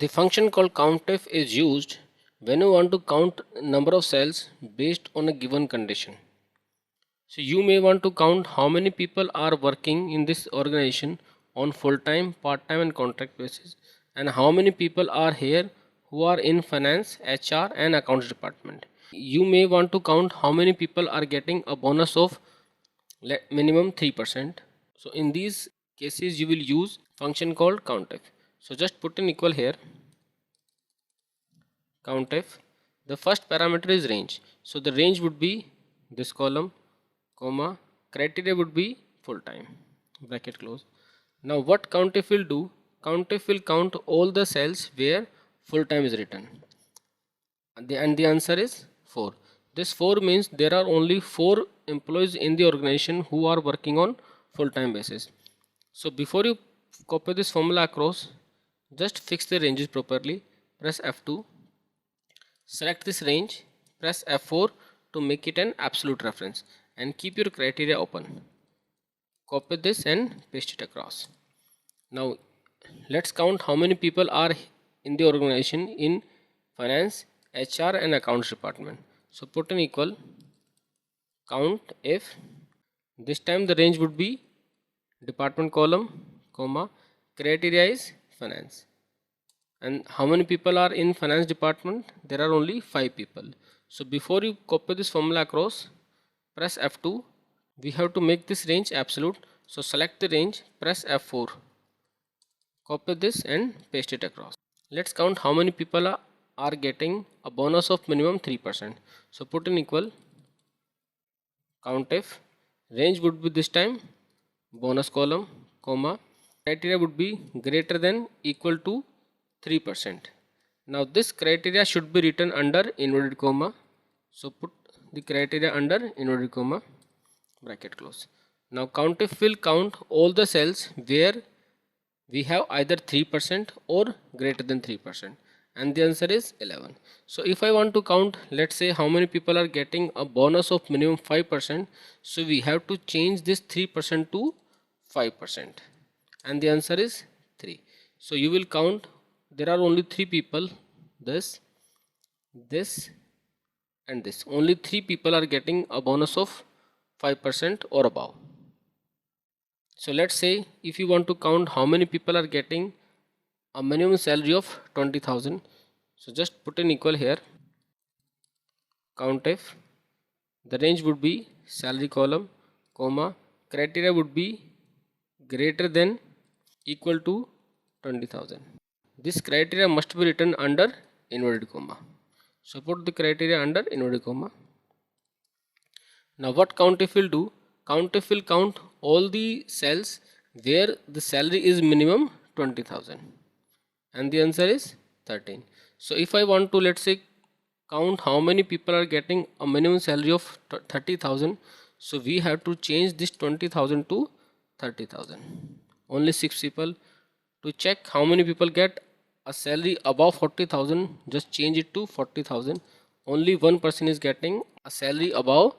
The function called Countif is used when you want to count number of cells based on a given condition. So you may want to count how many people are working in this organization on full-time, part-time and contract basis, and how many people are here who are in finance, HR and accounts department. You may want to count how many people are getting a bonus of minimum 3%. So in these cases you will use function called Countif. So just put an equal here, Countif. The first parameter is range. So the range would be this column, comma, criteria would be full time, bracket close. Now what Countif will do? Countif will count all the cells where full time is written, and the answer is 4. This 4 means there are only 4 employees in the organization who are working on full time basis. So before you copy this formula across, just fix the ranges properly. Press F2, select this range, press F4 to make it an absolute reference, and keep your criteria open. Copy this and paste it across. Now let's count how many people are in the organization in finance, HR and accounts department. So put an equal, count if, this time the range would be department column, comma, criteria is finance. And how many people are in finance department? There are only 5 people. So before you copy this formula across, press F2. We have to make this range absolute. So select the range, press F4. Copy this and paste it across. Let's count how many people are getting a bonus of minimum 3%. So put an equal, Countif. Range would be this time bonus column, comma, criteria would be greater than equal to 3%. Now this criteria should be written under inverted comma. So put the criteria under inverted comma, bracket close. Now Countif will count all the cells where we have either 3% or greater than 3%, and the answer is 11. So if I want to count, let's say how many people are getting a bonus of minimum 5%, so we have to change this 3% to 5%, and the answer is 3. So you will count, there are only 3 people, this and this. Only 3 people are getting a bonus of 5% or above. So let's say if you want to count how many people are getting a minimum salary of 20,000, so just put an equal here, Countif. The range would be salary column, comma, criteria would be greater than equal to 20,000. This criteria must be written under inverted comma. So put the criteria under inverted comma. Now what Countif will do? Countif will count all the cells where the salary is minimum 20,000, and the answer is 13. So if I want to, let's say, count how many people are getting a minimum salary of 30,000, so we have to change this 20,000 to 30,000. Only 6 people. To check how many people get a salary above 40,000, just change it to 40,000. Only one person is getting a salary above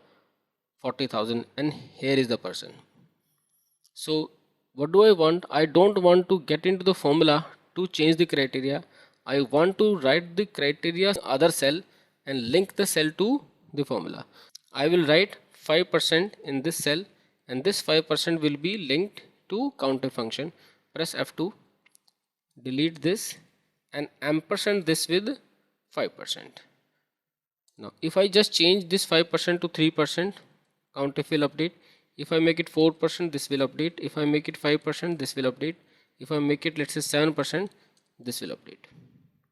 40,000, and here is the person. So what do I want? I don't want to get into the formula to change the criteria. I want to write the criteria other cell and link the cell to the formula. I will write 5% in this cell, and this 5% will be linked to Countif function. Press F2, delete this and ampersand this with 5%. Now if I just change this 5% to 3%, Countif will update. If I make it 4%, this will update. If I make it 5%, this will update. If I make it, let's say, 7%, this will update.